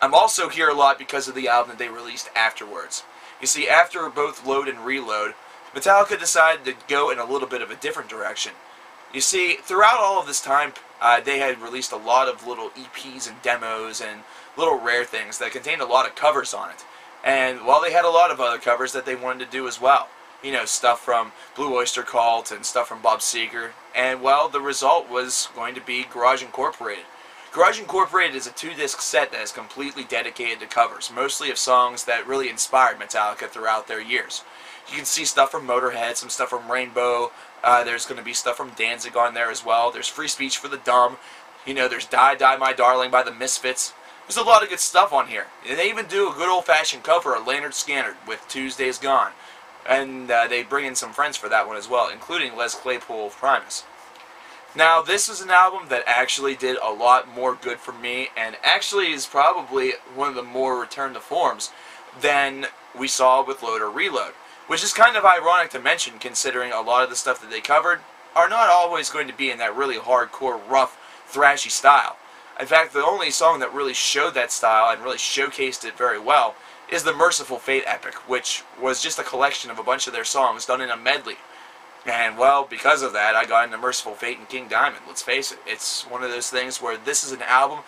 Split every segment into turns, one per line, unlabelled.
I'm also here a lot because of the album that they released afterwards. You see, after both Load and Reload, Metallica decided to go in a little bit of a different direction. You see, throughout all of this time, they had released a lot of little EPs and demos and little rare things that contained a lot of covers on it. And while they had a lot of other covers that they wanted to do as well. You know, stuff from Blue Oyster Cult and stuff from Bob Seger. And, well, the result was going to be Garage Incorporated. Garage Incorporated is a 2-disc set that is completely dedicated to covers, mostly of songs that really inspired Metallica throughout their years. You can see stuff from Motorhead, some stuff from Rainbow, there's going to be stuff from Danzig on there as well, there's Free Speech for the Dumb, you know, there's Die Die My Darling by the Misfits. There's a lot of good stuff on here. And they even do a good old-fashioned cover of Leonard Skinner with Tuesday's Gone. And they bring in some friends for that one as well, including Les Claypool of Primus. Now, this is an album that actually did a lot more good for me, and actually is probably one of the more return to forms than we saw with Load or Reload. Which is kind of ironic to mention, considering a lot of the stuff that they covered are not always going to be in that really hardcore, rough, thrashy style. In fact, the only song that really showed that style and really showcased it very well is the Merciful Fate epic, which was just a collection of a bunch of their songs done in a medley. And, well, because of that, I got into Merciful Fate and King Diamond. Let's face it, it's one of those things where this is an album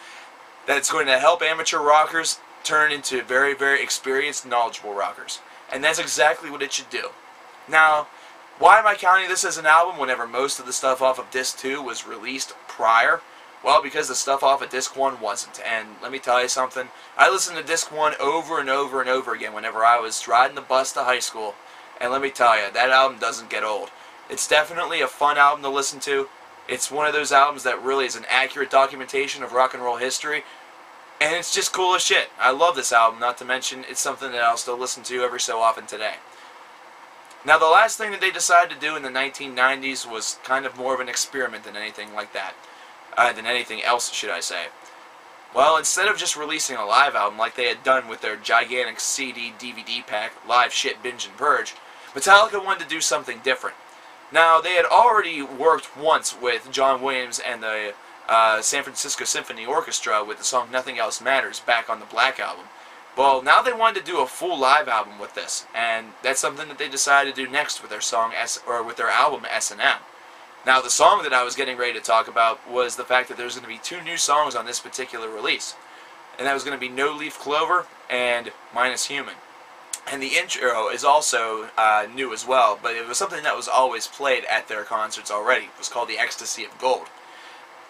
that's going to help amateur rockers turn into very, very experienced, knowledgeable rockers. And that's exactly what it should do. Now, why am I counting this as an album whenever most of the stuff off of Disc 2 was released prior? Well, because the stuff off of Disc 1 wasn't. And let me tell you something, I listened to Disc 1 over and over and over again whenever I was riding the bus to high school. And let me tell you, that album doesn't get old. It's definitely a fun album to listen to. It's one of those albums that really is an accurate documentation of rock and roll history. And it's just cool as shit. I love this album, not to mention it's something that I'll still listen to every so often today. Now, the last thing that they decided to do in the 1990s was kind of more of an experiment than anything like that. Than anything else, should I say. Well, instead of just releasing a live album like they had done with their gigantic CD, DVD pack, Live Shit, Binge and Purge, Metallica wanted to do something different. Now, they had already worked once with John Williams and the San Francisco Symphony Orchestra with the song Nothing Else Matters back on the Black Album. Well, now they wanted to do a full live album with this, and that's something that they decided to do next with their with their album S&M. Now, the song that I was getting ready to talk about was the fact that there's going to be 2 new songs on this particular release. And that was going to be No Leaf Clover and Minus Human. And the intro is also new as well, but it was something that was always played at their concerts already. It was called the Ecstasy of Gold.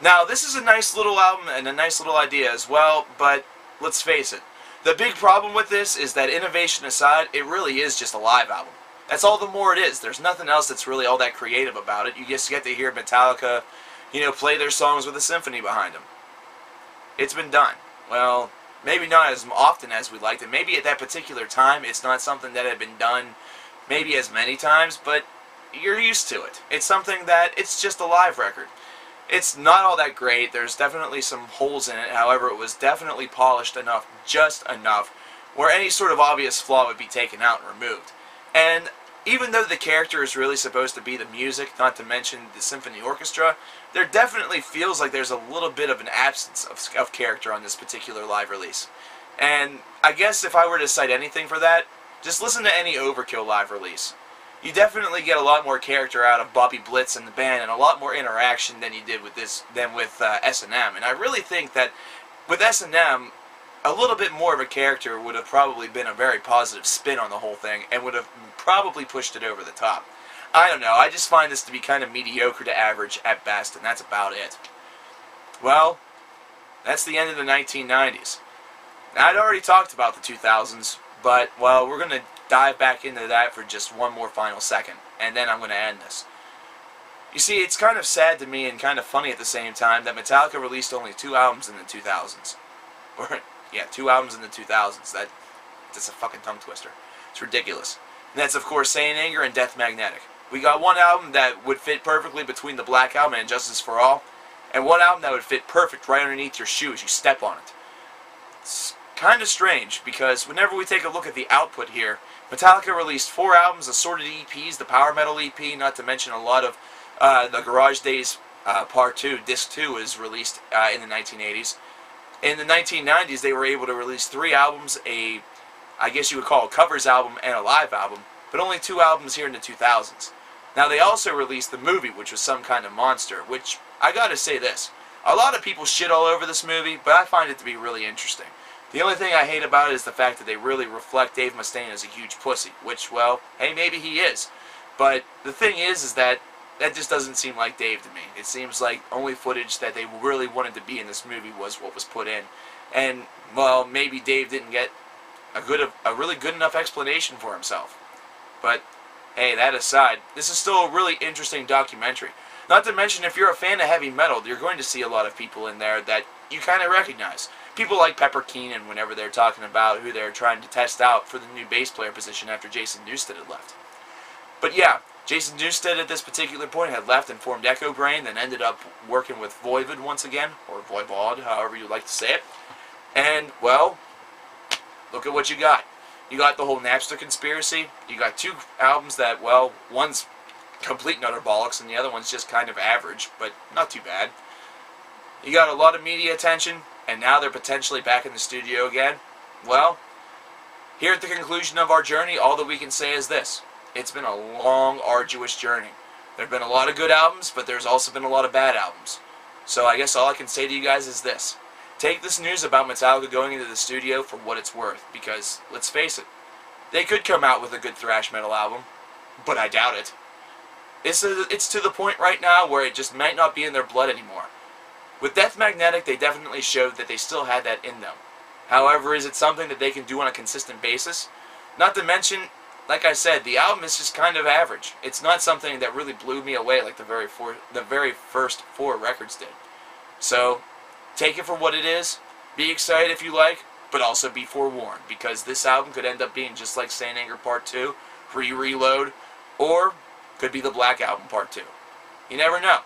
Now, this is a nice little album and a nice little idea as well, but let's face it. The big problem with this is that, innovation aside, it really is just a live album. That's all the more it is. There's nothing else that's really all that creative about it. You just get to hear Metallica, you know, play their songs with a symphony behind them. It's been done. Well, maybe not as often as we'd like to. Maybe at that particular time it's not something that had been done maybe as many times, but you're used to it. It's something that, it's just a live record. It's not all that great. There's definitely some holes in it. However, it was definitely polished enough, just enough, where any sort of obvious flaw would be taken out and removed. And even though the character is really supposed to be the music, not to mention the symphony orchestra, there definitely feels like there's a little bit of an absence of character on this particular live release. And I guess if I were to cite anything for that, just listen to any Overkill live release. You definitely get a lot more character out of Bobby Blitz and the band, and a lot more interaction than you did with S&M. And I really think that with S&M, a little bit more of a character would have probably been a very positive spin on the whole thing, and would have probably pushed it over the top. I don't know, I just find this to be kind of mediocre to average at best, and that's about it. Well, that's the end of the 1990s. Now, I'd already talked about the 2000s, but, well, we're going to dive back into that for just one more final second, and then I'm going to end this. You see, it's kind of sad to me and kind of funny at the same time that Metallica released only 2 albums in the 2000s. Or, yeah, 2 albums in the 2000s. That's a fucking tongue twister. It's ridiculous. And that's, of course, Saint Anger and Death Magnetic. We got one album that would fit perfectly between the Black Album and Justice for All, and one album that would fit perfect right underneath your shoe as you step on it. It's kind of strange, because whenever we take a look at the output here, Metallica released 4 albums, assorted EPs, the Power Metal EP, not to mention a lot of the Garage Days Part 2, Disc 2 is released in the 1980s. In the 1990s, they were able to release 3 albums, I guess you would call a covers album and a live album, but only 2 albums here in the 2000s. Now, they also released the movie, which was some kind of monster, which, I gotta say this, a lot of people shit all over this movie, but I find it to be really interesting. The only thing I hate about it is the fact that they really reflect Dave Mustaine as a huge pussy, which, well, hey, maybe he is. But the thing is that just doesn't seem like Dave to me. It seems like only footage that they really wanted to be in this movie was what was put in. And, well, maybe Dave didn't get a really good enough explanation for himself. But, hey, that aside, this is still a really interesting documentary. Not to mention, if you're a fan of heavy metal, you're going to see a lot of people in there that you kind of recognize. People like Pepper Keenan whenever they're talking about who they're trying to test out for the new bass player position after Jason Newsted had left. But yeah, Jason Newsted at this particular point had left and formed Echo Brain, then ended up working with Voivod once again, or Voivod, however you like to say it. And, well, look at what you got. You got the whole Napster conspiracy. You got 2 albums that, well, one's complete and utter bollocks, and the other one's just kind of average, but not too bad. You got a lot of media attention, and now they're potentially back in the studio again. Well, here at the conclusion of our journey, all that we can say is this. It's been a long, arduous journey. There have been a lot of good albums, but there's also been a lot of bad albums. So I guess all I can say to you guys is this. Take this news about Metallica going into the studio for what it's worth, because, let's face it, they could come out with a good thrash metal album, but I doubt it. It's to the point right now where it just might not be in their blood anymore. With Death Magnetic, they definitely showed that they still had that in them. However, is it something that they can do on a consistent basis? Not to mention, like I said, the album is just kind of average. It's not something that really blew me away like the very first 4 records did. So, take it for what it is. Be excited if you like, but also be forewarned, because this album could end up being just like Saint Anger Part 2, Reload, or could be the Black Album Part 2. You never know.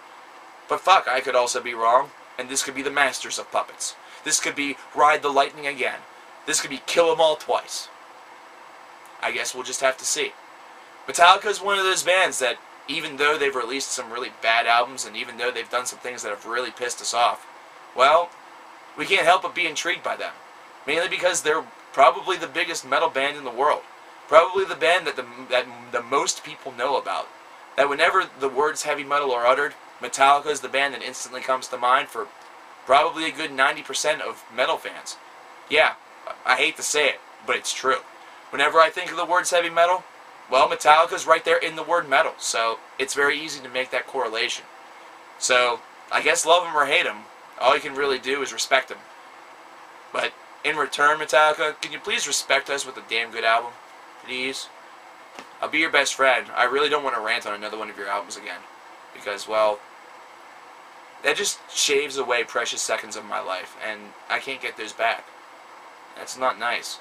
But fuck, I could also be wrong, and this could be the Masters of Puppets. This could be Ride the Lightning Again. This could be Kill 'Em All Twice. I guess we'll just have to see. Metallica is one of those bands that, even though they've released some really bad albums, and even though they've done some things that have really pissed us off, well, we can't help but be intrigued by them. Mainly because they're probably the biggest metal band in the world. Probably the band that the most people know about. That whenever the words heavy metal are uttered, Metallica is the band that instantly comes to mind for probably a good 90% of metal fans. Yeah, I hate to say it, but it's true. Whenever I think of the words heavy metal, well, Metallica's right there in the word metal, so it's very easy to make that correlation. So, I guess love them or hate them, all you can really do is respect them. But, in return, Metallica, can you please respect us with a damn good album? Please? I'll be your best friend. I really don't want to rant on another one of your albums again. Because, well, that just shaves away precious seconds of my life, and I can't get those back. That's not nice.